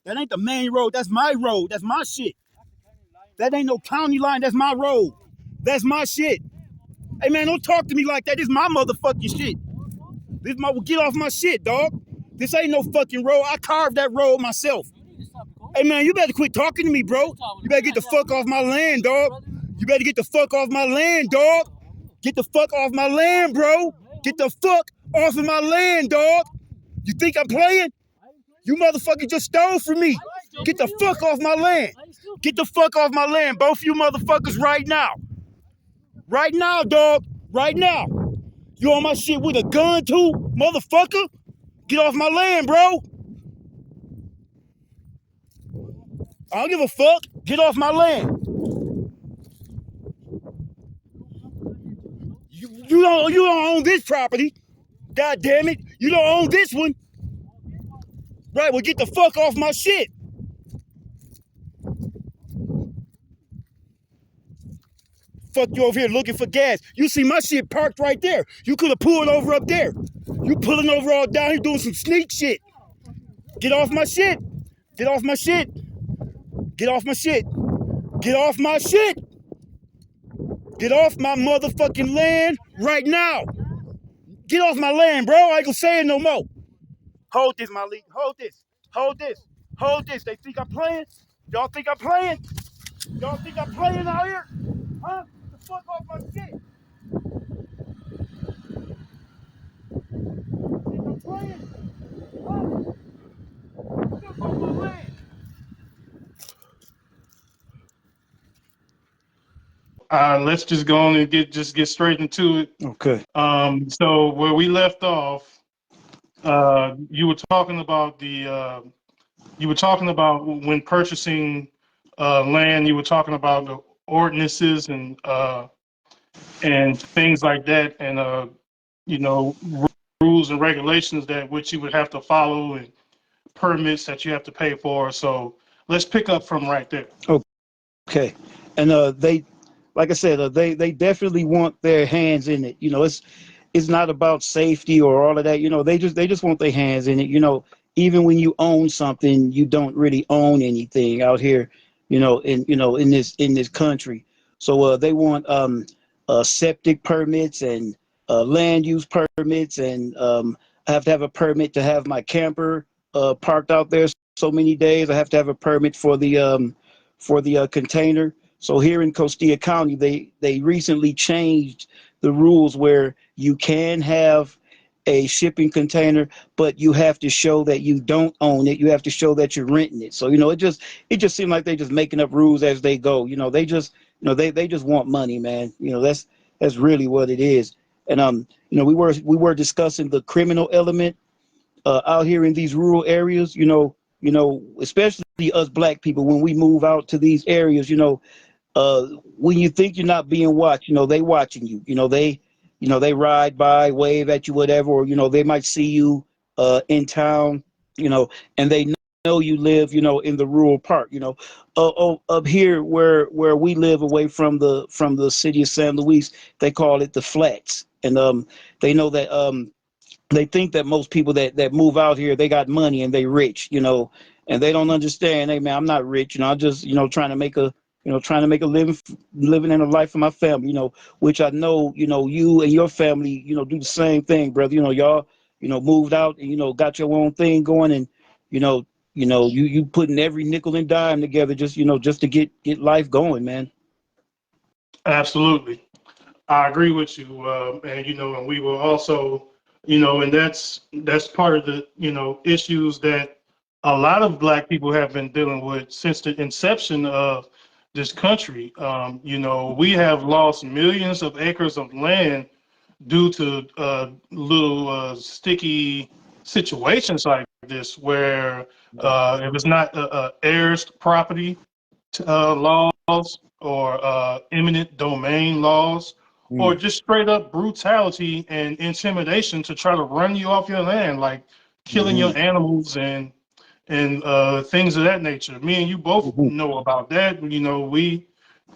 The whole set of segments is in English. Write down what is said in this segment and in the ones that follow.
That ain't the main road. That's my road. That's my shit. That ain't no county line. That's my road. That's my shit. Hey, man, don't talk to me like that. This is my motherfucking shit. Get off my shit, dog. This ain't no fucking road. I carved that road myself. Hey, man, you better quit talking to me, bro. You better get the fuck off my land, dog. You better get the fuck off my land, dog. Get the fuck off my land, bro. Get the fuck off of my land, dog. You think I'm playing? You motherfucker just stole from me. Get the fuck off my land. Get the fuck off my land, both of you motherfuckers right now. Right now, dog. Right now. You on my shit with a gun too, motherfucker? Get off my land, bro. I don't give a fuck. Get off my land. You don't own this property. God damn it. You don't own this one. Right, well get the fuck off my shit. Fuck you over here looking for gas. You see my shit parked right there. You could have pulled over up there. You pulling over all down here doing some sneak shit. Get off my shit. Get off my shit. Get off my shit. Get off my shit. Get off my motherfucking land right now. Get off my land, bro. I ain't gonna say it no more. Hold this, my league. Hold this. Hold this. Hold this. They think I'm playing? Y'all think I'm playing? Y'all think I'm playing out here? Huh? Get the fuck off my shit. Think I'm playing? Huh? Get the fuck off my land. Let's just go on and get straight into it. Okay. So where we left off, you were talking about when purchasing land, you were talking about the ordinances and things like that, and you know, rules and regulations that which you would have to follow and permits that you have to pay for. So let's pick up from right there. Okay. And they, like I said, they definitely want their hands in it. You know, it's not about safety or all of that. You know, they just want their hands in it. You know, even when you own something, you don't really own anything out here. You know, in this country. So they want septic permits and land use permits, and I have to have a permit to have my camper parked out there so many days. I have to have a permit for the container. So here in Costilla County, they recently changed the rules where you can have a shipping container, but you have to show that you don't own it. You have to show that you're renting it. So, you know, it just seemed like they're just making up rules as they go. You know, they just want money, man. You know, that's really what it is. And you know, we were discussing the criminal element out here in these rural areas. You know, especially us black people, when we move out to these areas, you know, when you think you're not being watched, you know, they watching you. You know, they ride by, wave at you, whatever, or, you know, they might see you in town, you know, and they know you live, you know, in the rural part, you know. Up here where we live away from the city of San Luis, they call it the flats. And they know that they think that most people that move out here, they got money and they rich, you know, and they don't understand, hey man, I'm not rich, you know, I'm just, you know, trying to make a living in a life for my family, you know, which I know, you know, you and your family, you know, do the same thing, brother. You know, y'all, you know, moved out and, you know, got your own thing going, and, you putting every nickel and dime together just, you know, just to get life going, man. Absolutely. I agree with you. And, you know, and we will also, you know, and that's part of the, you know, issues that a lot of black people have been dealing with since the inception of this country. You know, we have lost millions of acres of land due to little sticky situations like this, where if it's not heirs property laws, or eminent domain laws, or just straight up brutality and intimidation to try to run you off your land, like killing your animals and things of that nature. Me and you both know about that. You know, we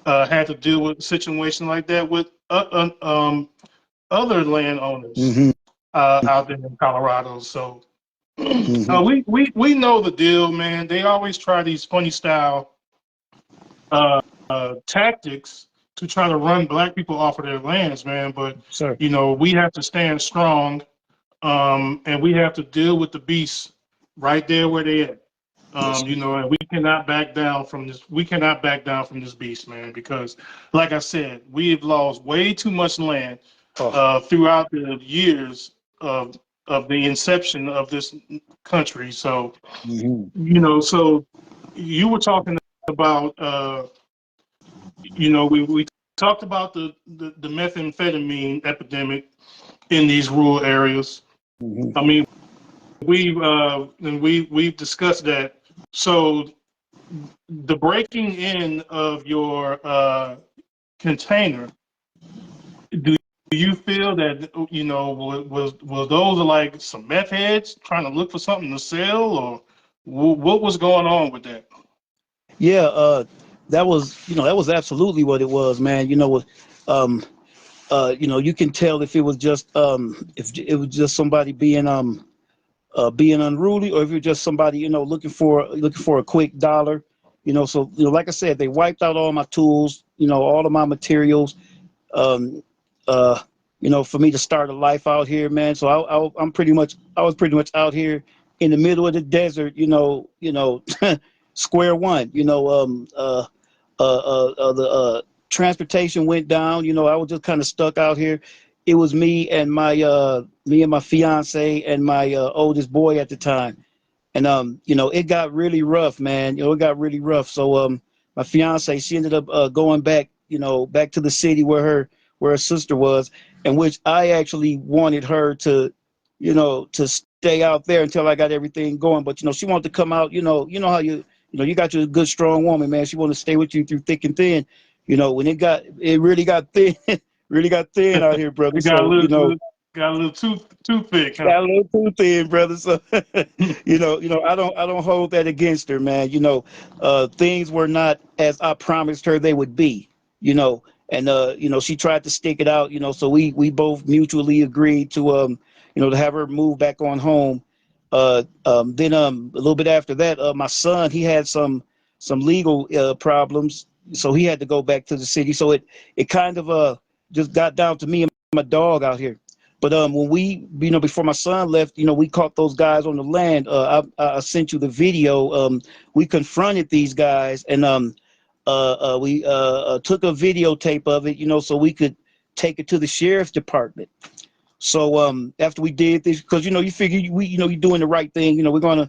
had to deal with a situation like that with other landowners out there in Colorado. So Hmm. We know the deal, man. They always try these funny style uh, tactics to try to run black people off of their lands, man. But Sir. we have to stand strong, and we have to deal with the beasts right there where they at. Yes. And we cannot back down from this. We cannot back down from this beast, man, because, like I said, we have lost way too much land Oh. throughout the years of the inception of this country. So, Hmm. so you were talking about, we talked about the methamphetamine epidemic in these rural areas. Hmm. I mean, we've discussed that. So the breaking in of your container, do you feel that was those like some meth heads trying to look for something to sell, or what was going on with that? Yeah. That was, that was absolutely what it was, man. Um, you can tell if it was just, if it was just somebody being unruly, or if you're just somebody, looking for a quick dollar. So, like I said, they wiped out all my tools, all of my materials, um, uh, for me to start a life out here, man. So I was pretty much out here in the middle of the desert, square one. The transportation went down. I was just kind of stuck out here. It was me and my fiance and my oldest boy at the time, and it got really rough, man. It got really rough. So my fiance, she ended up going back, back to the city where her sister was, and which I actually wanted her to stay out there until I got everything going. But she wanted to come out. How you got your good strong woman, man. She wanted to stay with you through thick and thin. When it really got thin, really got thin out here, brother. It got a So little too thick, huh? got a little too thin, brother. So I don't hold that against her, man. Things were not as I promised her they would be. You know, and she tried to stick it out. So we both mutually agreed to have her move back on home. Then a little bit after that, my son, he had some legal problems, so he had to go back to the city. So it kind of just got down to me and my dog out here. But when before my son left, we caught those guys on the land. I sent you the video. We confronted these guys, and we took a videotape of it, so we could take it to the sheriff's department. So after we did this, because you figure you're doing the right thing. We're gonna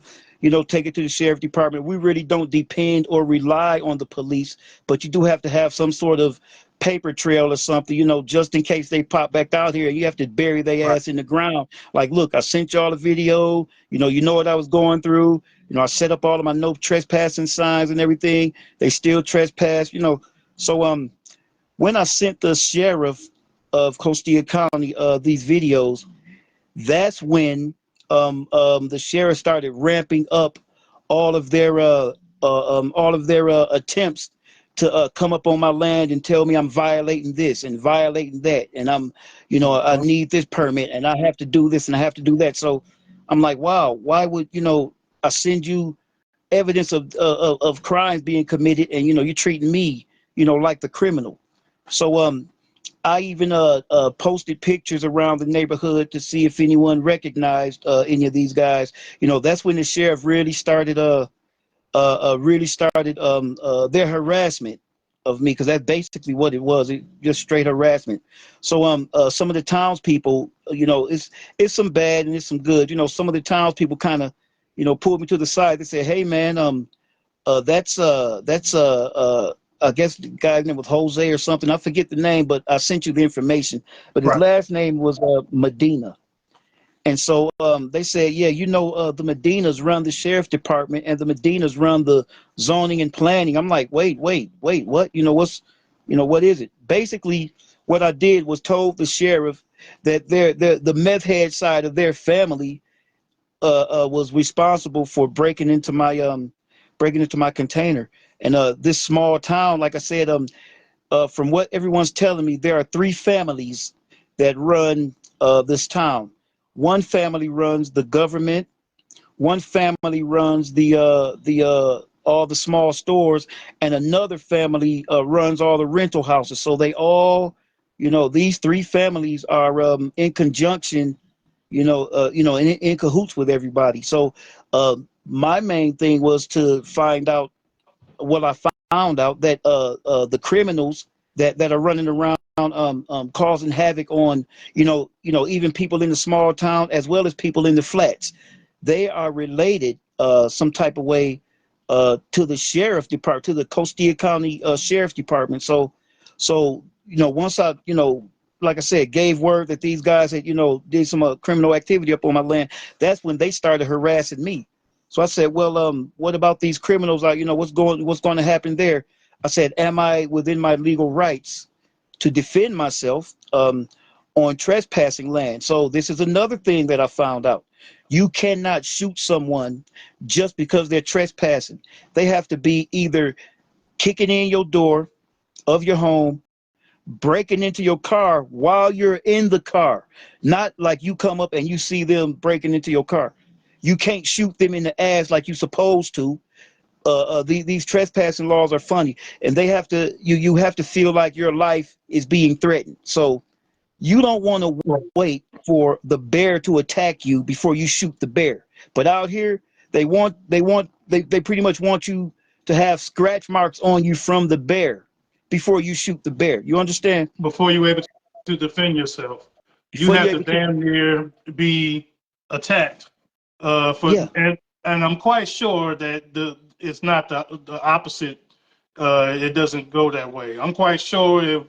take it to the sheriff department. We really don't depend or rely on the police, but you do have to have some sort of paper trail or something, just in case they pop back out here. You have to bury their Right. ass in the ground. Like, look, I sent y'all a video. You know what I was going through. I set up all of my no trespassing signs and everything. They still trespass. So when I sent the sheriff of Costilla County these videos, that's when the sheriff started ramping up all of their attempts to come up on my land and tell me I'm violating this and violating that, and I need this permit and I have to do this and I have to do that. So I'm like, wow, why would I send you evidence of crimes being committed, and you're treating me like the criminal. So I even posted pictures around the neighborhood to see if anyone recognized any of these guys. That's when the sheriff really started their harassment of me, because that's basically what it was. Just straight harassment. So some of the townspeople, it's some bad and it's some good. Some of the townspeople kind of pulled me to the side. They said, "Hey man, that's I guess the guy's name was Jose or something. I forget the name, but I sent you the information. But his Right. last name was Medina." And so they said, "Yeah, the Medinas run the sheriff department, and the Medinas run the zoning and planning." I'm like, wait, what? What is it? Basically, what I did was told the sheriff that the meth head side of their family was responsible for breaking into my container. And this small town, like I said, from what everyone's telling me, there are three families that run this town. One family runs the government, one family runs the all the small stores, and another family runs all the rental houses. So they all, these three families are in conjunction, in cahoots with everybody. So my main thing was to find out what I found out that the criminals that are running around causing havoc on even people in the small town as well as people in the flats, they are related some type of way to the sheriff department, to the Costilla County Sheriff Department. So once I like I said, gave word that these guys had did some criminal activity up on my land, that's when they started harassing me. So I said, well, what about these criminals? What's going to happen there? I said, am I within my legal rights to defend myself on trespassing land? So this is another thing that I found out. You cannot shoot someone just because they're trespassing. They have to be either kicking in your door of your home, breaking into your car while you're in the car, not like you come up and you see them breaking into your car. You can't shoot them in the ass like you're supposed to. These trespassing laws are funny, and they have to you have to feel like your life is being threatened. So you don't want to wait for the bear to attack you before you shoot the bear. But out here, they pretty much want you to have scratch marks on you from the bear before you shoot the bear. You understand? Before you're able to defend yourself, you Before have you're to able to. damn near be attacked. For Yeah. and I'm quite sure that it's not the opposite. It doesn't go that way. I'm quite sure if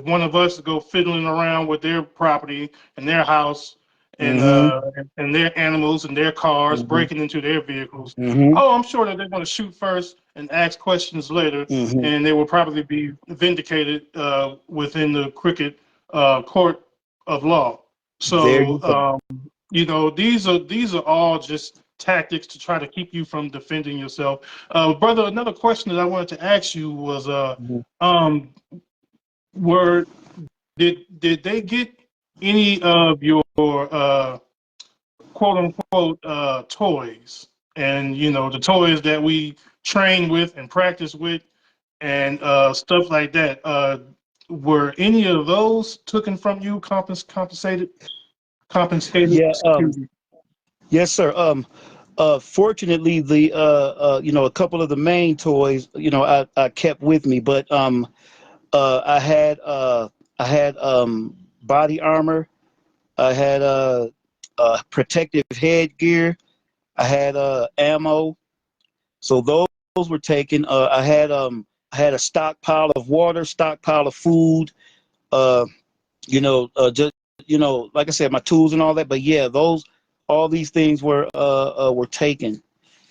one of us go fiddling around with their property and their house Mm-hmm. and their animals and their cars, Mm-hmm. breaking into their vehicles, Mm-hmm. oh, I'm sure that they're going to shoot first and ask questions later, Mm-hmm. and they will probably be vindicated within the cricket court of law. There So you go. these are all just tactics to try to keep you from defending yourself. Brother, another question that I wanted to ask you was, Mm-hmm. um, were did they get any of your quote unquote toys, and the toys that we train with and practice with and stuff like that? Were any of those taken from you, compensated? Yeah. Excuse me. Yes, sir. Fortunately, the a couple of the main toys, I kept with me, but I had body armor. I had protective headgear. I had ammo. So those were taken. I had a stockpile of water, stockpile of food. Uh, just like I said, my tools and all that. But yeah, those all these things were taken.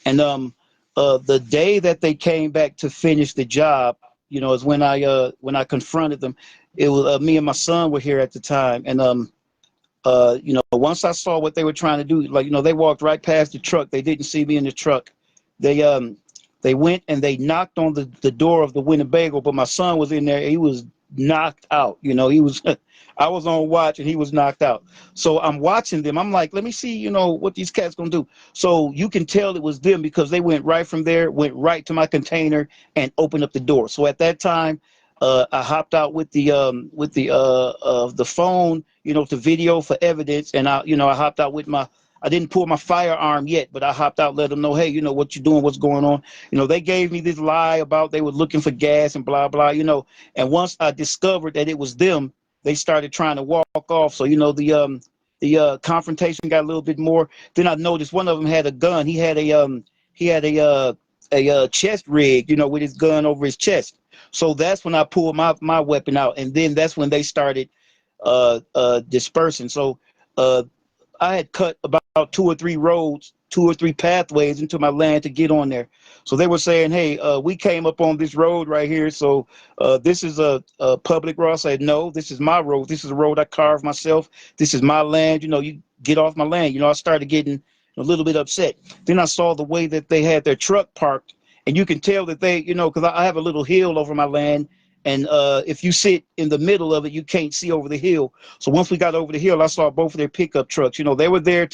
And the day that they came back to finish the job, is when I confronted them. It was me and my son were here at the time, and once I saw what they were trying to do, like they walked right past the truck. They didn't see me in the truck. They went and they knocked on the door of the Winnebago, but my son was in there. He was knocked out. He was. I was on watch and he was knocked out. So I'm watching them. I'm like, let me see, what these cats gonna do. So you can tell it was them because they went right from there, went right to my container and opened up the door. So at that time, I hopped out with the phone, to video for evidence, and I hopped out with my. I didn't pull my firearm yet, but I hopped out, let them know, hey, what you're doing, what's going on. They gave me this lie about they were looking for gas and blah blah. And once I discovered that it was them, they started trying to walk off. So the confrontation got a little bit more. Then I noticed one of them had a gun. He had a chest rig, with his gun over his chest. So that's when I pulled my weapon out, and then that's when they started dispersing. So uh, I had cut about two or three roads, two or three pathways into my land to get on there. So they were saying, "Hey, we came up on this road right here. So this is a public road." I said, "No, this is my road. This is a road I carved myself. This is my land. You get off my land." I started getting a little bit upset. Then I saw the way that they had their truck parked, and you can tell that they, because I have a little hill over my land. And if you sit in the middle of it, you can't see over the hill. So once we got over the hill, I saw both of their pickup trucks. They were there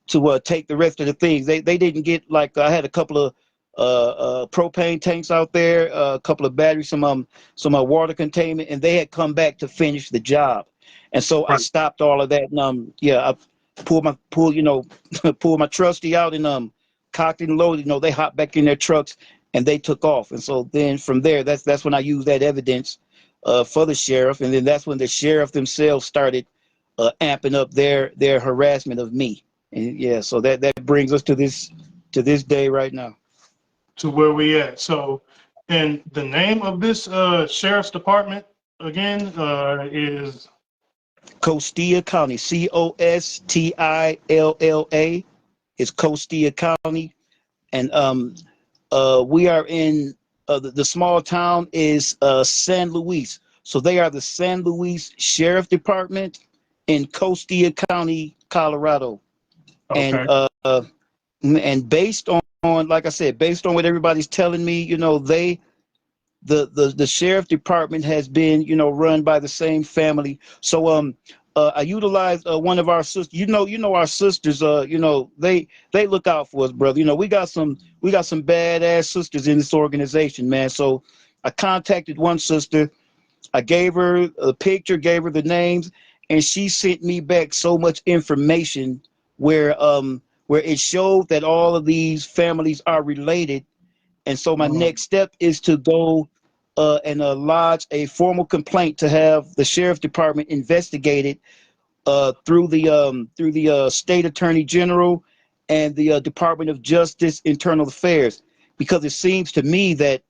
to take the rest of the things. They didn't get, like, I had a couple of propane tanks out there, a couple of batteries, some water containment, and they had come back to finish the job. And so I Right. stopped all of that, and yeah, I pulled you know pulled my trusty out, and cocked it and loaded. They hopped back in their trucks and they took off. And so then from there, that's when I used that evidence for the sheriff, and then that's when the sheriff themselves started amping up their harassment of me. And yeah, so that brings us to this day right now. To where we at. So, and the name of this sheriff's department again is Costilla County, Costilla. It's Costilla County, and we are in the small town is San Luis. So they are the San Luis Sheriff Department in Costilla County, Colorado, and okay. based on, like I said, based on what everybody's telling me, they the sheriff department has been, run by the same family. So I utilized one of our sisters. Our sisters. They look out for us, brother. We got some badass sisters in this organization, man. So I contacted one sister. I gave her a picture, gave her the names, and she sent me back so much information where it showed that all of these families are related. And so my Mm, next step is to go and lodge a formal complaint to have the sheriff department investigated through the state attorney general and the Department of Justice Internal Affairs, because it seems to me that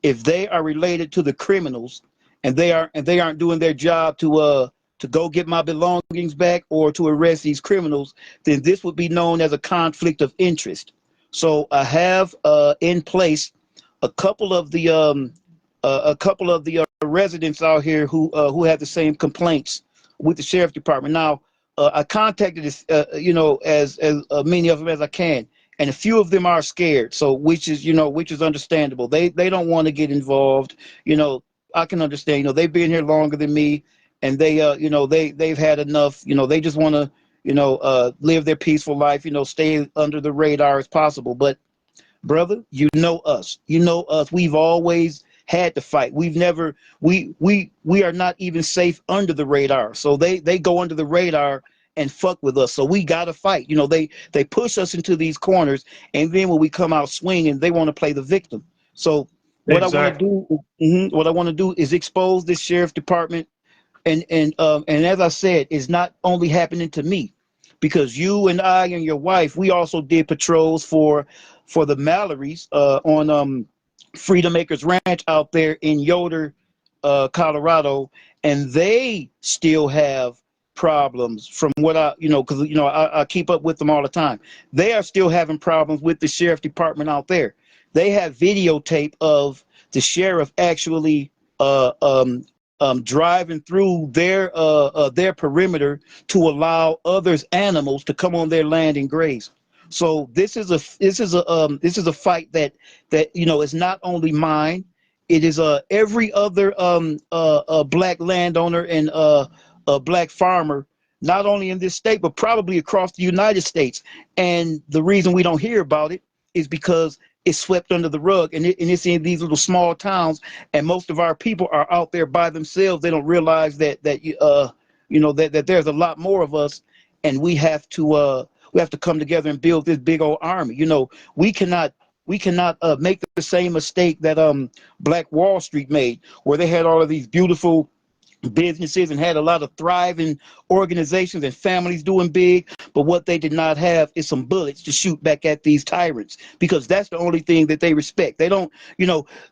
if they are related to the criminals and they aren't doing their job to go get my belongings back or to arrest these criminals, then this would be known as a conflict of interest. So I have in place a couple of the residents out here who have the same complaints with the sheriff department. Now, I contacted this, as many of them as I can, and a few of them are scared. So, which is understandable. They don't want to get involved. I can understand. They've been here longer than me, and they've had enough. They just want to live their peaceful life. Stay under the radar as possible. But brother, you know us. We've always had to fight. We've never we are not even safe under the radar. So they go under the radar and fuck with us. So we gotta fight. They push us into these corners, and then when we come out swinging, they want to play the victim. So what I want to exactly. do, what I want to do is expose this sheriff department, and as I said, it's not only happening to me, because you and I and your wife, we also did patrols for the Mallorys on Freedom Acres Ranch out there in Yoder, Colorado, and they still have problems from what because I keep up with them all the time. They are still having problems with the sheriff department out there. They have videotape of the sheriff actually driving through their perimeter to allow others animals to come on their land and graze. So this is a fight that is not only mine. It is every other black landowner and a black farmer, not only in this state but probably across the United States. And the reason we don't hear about it is because it's swept under the rug, and it's in these little small towns, and most of our people are out there by themselves. They don't realize that there's a lot more of us, and we have to come together and build this big old army. We cannot make the same mistake that Black Wall Street made, where they had all of these beautiful businesses and had a lot of thriving organizations and families doing big. But what they did not have is some bullets to shoot back at these tyrants, because that's the only thing that they respect. They don't,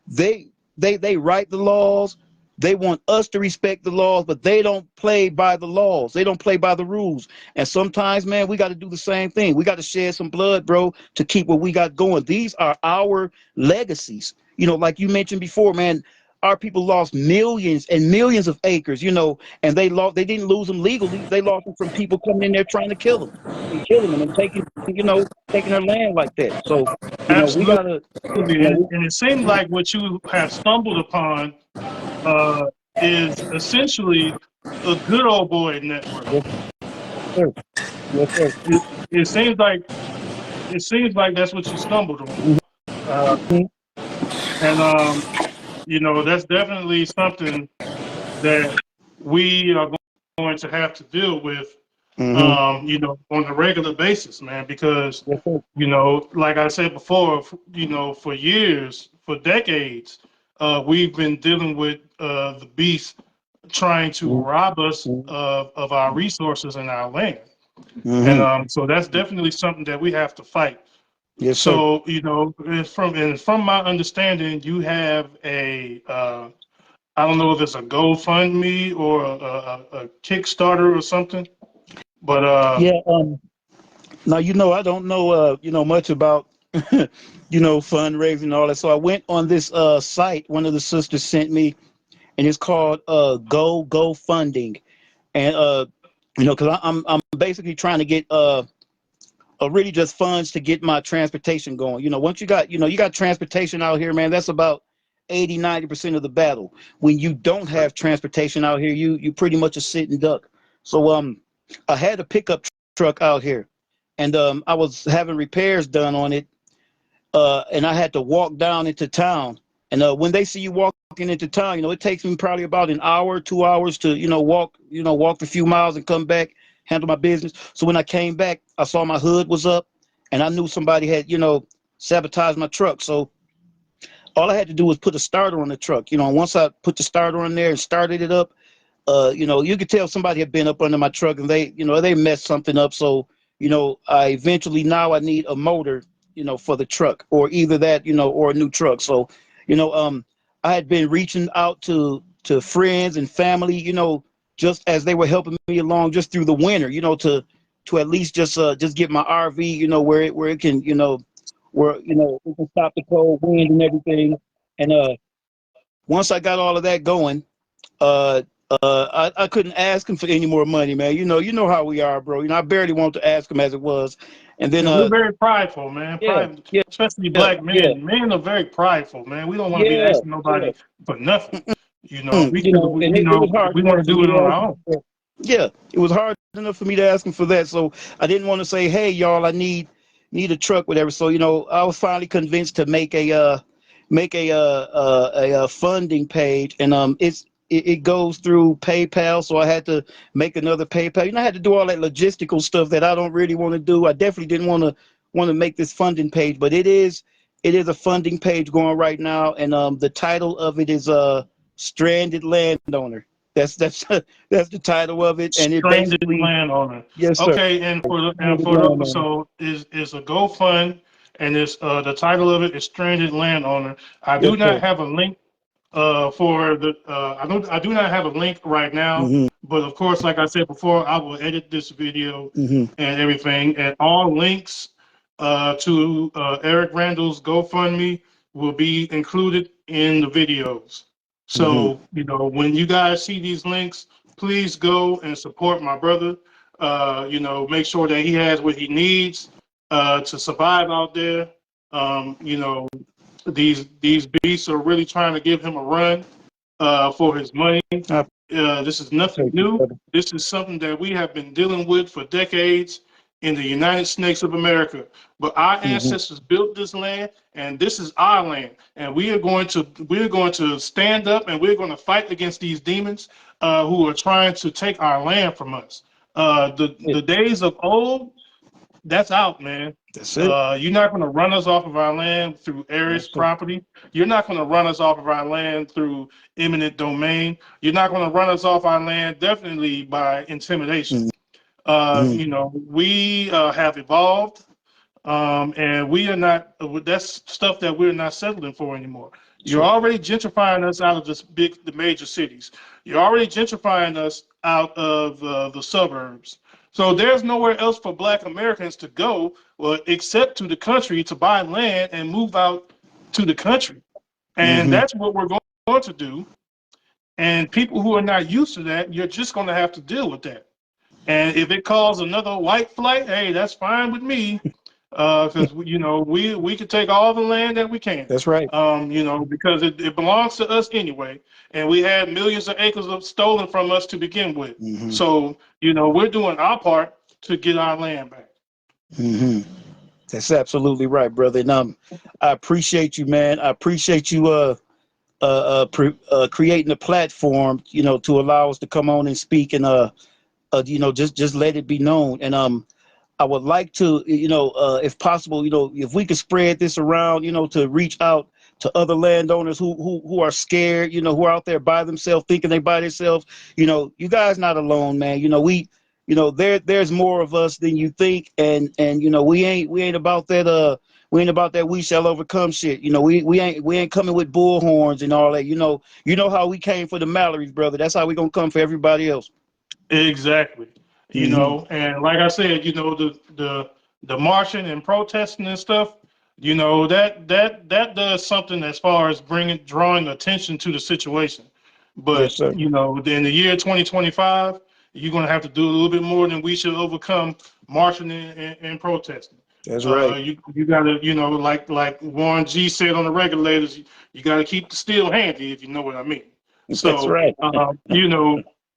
they they write the laws. They want us to respect the laws, but they don't play by the laws. They don't play by the rules. And sometimes, man, we got to do the same thing. We got to shed some blood, bro, to keep what we got going. These are our legacies. Like you mentioned before, man, our people lost millions and millions of acres, and they didn't lose them legally. They lost them from people coming in there trying to kill them and killing them and taking their land like that. So, we Absolutely. gotta, And it seemed like what you have stumbled upon uh, is essentially a good old boy network. yes, sir. Yes, sir. it seems like that's what you stumbled on. Uh, and that's definitely something that we are going to have to deal with, Mm-hmm. on a regular basis, man, because, Yes, sir. like I said before, for years, for decades, we've been dealing with the beast trying to rob us of our resources and our land. And Mm-hmm. so that's definitely something that we have to fight. Yes, sir. So, from my understanding, you have I don't know if it's a GoFundMe or a Kickstarter or something, but Yeah. Now I don't know much about fundraising and all that. So I went on this site one of the sisters sent me, and it's called Go Funding, and because I'm basically trying to get really just funds to get my transportation going. Once you got transportation out here, man, that's about 80-90% of the battle. When you don't have transportation out here, you pretty much a sitting duck. So I had a pickup truck out here, and I was having repairs done on it, and I had to walk down into town. And when they see you walking into town, it takes me probably about an hour, 2 hours to walk a few miles and come back, handle my business. So when I came back, I saw my hood was up, and I knew somebody had sabotaged my truck. So all I had to do was put a starter on the truck. Once I put the starter on there and started it up, you could tell somebody had been up under my truck, and they messed something up. So, I eventually now I need a motor, for the truck, or either that, or a new truck. So, I had been reaching out to friends and family, just as they were helping me along just through the winter, to at least just get my RV, where it can, where it can stop the cold wind and everything. And once I got all of that going, uh, I couldn't ask him for any more money, man. You know how we are, bro. I barely want to ask him as it was, and then we're very prideful, man. yeah, Pride, yeah, especially yeah, black yeah, men. Men are very prideful, man. We don't want to be yeah, asking yeah. nobody for nothing. Mm, and it was hard We want enough to for do me it to on ask our him own. for that. Yeah, it was hard enough for me to ask him for that. So I didn't want to say, "Hey, y'all, I need a truck, whatever." So I was finally convinced to make a funding page, and it goes through PayPal. So I had to make another PayPal. I had to do all that logistical stuff that I don't really want to do. I definitely didn't want to make this funding page, but it is a funding page going right now, and the title of it is stranded landowner. That's that's the title of it, and it Stranded basically, landowner. yes, sir, Okay, and stranded for the landowner. so is a GoFund, and it's the title of it is Stranded Landowner. I Yes, do not sir. have a link for the I do not have a link right now, Hmm. but of course, like I said before, I will edit this video Hmm. and everything, and all links to Eric Randall's GoFundMe will be included in the videos. Hmm. So, when you guys see these links, please go and support my brother. Make sure that he has what he needs to survive out there. Um, you know, these beasts are really trying to give him a run for his money. I This is nothing appreciate you, new. brother. This is something that we have been dealing with for decades in the United States of America. But our Hmm. ancestors built this land, and this is our land. And we are going to stand up, and we're going to fight against these demons who are trying to take our land from us. The days of old, that's out, man. That's it. You're not going to run us off of our land through Yes, Aries sir. property. You're not going to run us off of our land through eminent domain. You're not going to run us off our land definitely by intimidation. Hmm. We have evolved, and we are not. That's stuff that we're not settling for anymore. That's You're right. already gentrifying us out of the major cities. You're already gentrifying us out of the suburbs. So there's nowhere else for Black Americans to go, well, except to the country to buy land and move out to the country. And Hmm. that's what we're going to do. And people who are not used to that, you're just going to have to deal with that. And if it calls another white flight, hey, that's fine with me, because we can take all the land that we can, That's right. because it belongs to us anyway, and we had millions of acres of stolen from us to begin with. Hmm. So we're doing our part to get our land back. Hmm. That's absolutely right, brother. And I appreciate you, man. I appreciate you creating a platform, to allow us to come on and speak and just let it be known. And I would like to, if possible, if we could spread this around, to reach out to other landowners who are scared, who are out there by themselves, thinking they by themselves. You guys not alone, man. There's more of us than you think, and we ain't about that. We ain't about that. We shall overcome shit. We ain't coming with bullhorns and all that. You know how we came for the Mallory's, brother. That's how we gonna come for everybody else. Exactly. Hmm. And like I said, the marching and protesting and stuff, that does something as far as drawing attention to the situation. Yes, But, sir. in the year 2025, you're going to have to do a little bit more than we should overcome marching and protesting. That's right. You got to, like Warren G said on the regulators, you got to keep the steel handy, if you know what I mean. That's So, right.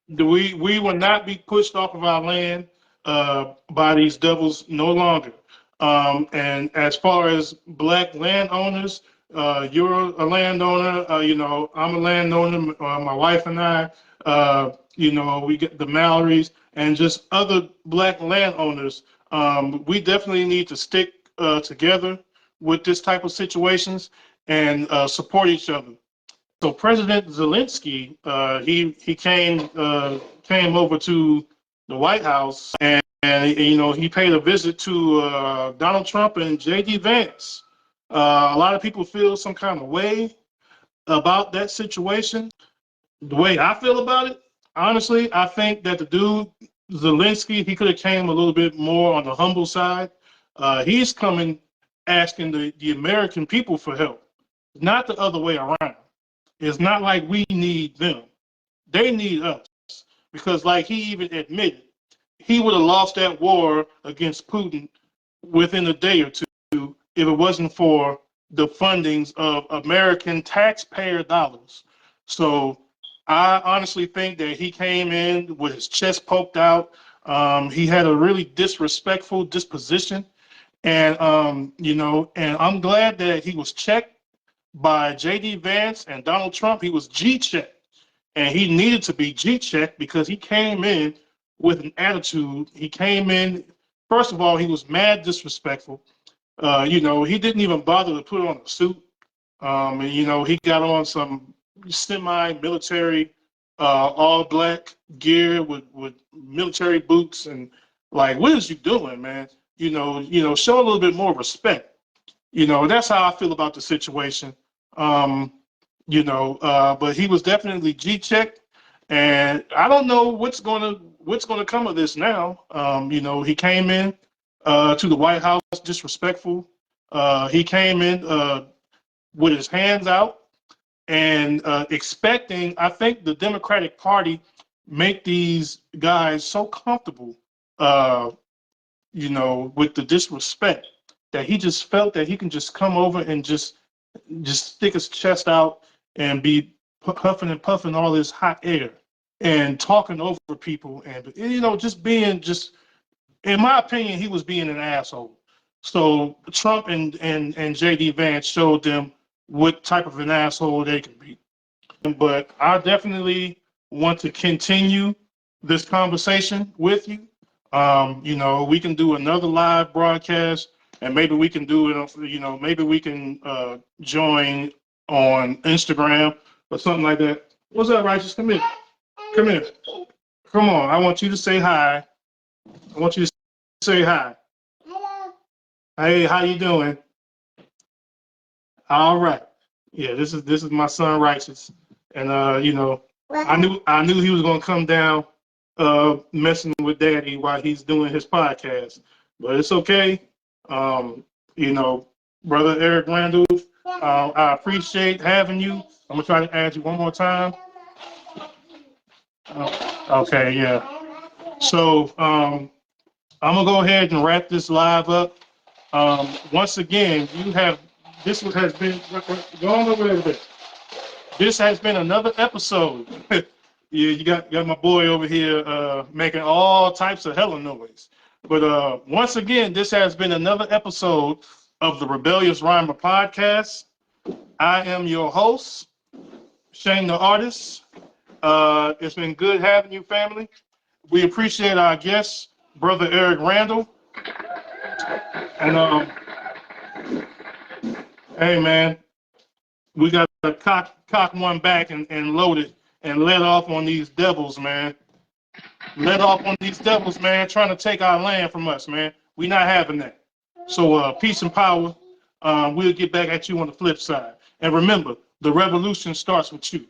we will not be pushed off of our land by these devils no longer. And as far as black landowners, you're a landowner. I'm a landowner. My wife and I. We get the Mallories and just other black landowners. We definitely need to stick together with this type of situations and support each other. So President Zelensky, he came over to the White House, and he paid a visit to Donald Trump and J.D. Vance. A lot of people feel some kind of way about that situation. The way I feel about it, honestly, I think that the dude Zelensky, he could have came a little bit more on the humble side. He's coming asking the American people for help, not the other way around. It's not like we need them. They need us. Because, like he even admitted, he would have lost that war against Putin within a day or two if it wasn't for the fundings of American taxpayer dollars. So I honestly think that he came in with his chest poked out. He had a really disrespectful disposition. And I'm glad that he was checked by J.D. Vance and Donald Trump. He was G-checked, and he needed to be G-checked because he came in with an attitude. He came in, first of all, he was mad disrespectful. He didn't even bother to put on a suit. And he got on some semi-military, all-black gear with military boots, and like, what is you doing, man? Show a little bit more respect. That's how I feel about the situation. Um, but he was definitely G-checked, and I don't know what's gonna come of this now. He came in to the White House disrespectful. He came in with his hands out and expecting. I think the Democratic Party make these guys so comfortable. Uh, with the disrespect that he just felt that he can just come over and just stick his chest out and be huffing and puffing all this hot air and talking over people and just being just in my opinion he was being an asshole. So Trump and JD Vance showed them what type of an asshole they can be. But I definitely want to continue this conversation with you. We can do another live broadcast, and maybe we can do it. Maybe we can join on Instagram or something like that. What's up, Righteous? Come here. Come here. Come on. I want you to say hi. I want you to say hi. Hey, how you doing? All right. Yeah, this is my son Righteous, and I knew he was gonna come down, messing with Daddy while he's doing his podcast, but it's okay. Um, you know, Brother Eric Randall, I appreciate having you. I'm gonna try to add you one more time. Okay, yeah. So I'm gonna go ahead and wrap this live up. Once again, this has been go on over there a bit. This has been another episode. Yeah, you got my boy over here making all types of hella noise. But once again, this has been another episode of the Rebellious Rhymer podcast. I am your host, Shane the Artist. It's been good having you, family. We appreciate our guest, Brother Eric Randall. And hey, man, we got to cock one back and load it and let off on these devils, man. Let off on these devils, man, trying to take our land from us, man. We not having that. So peace and power. We'll get back at you on the flip side. And remember, the revolution starts with you.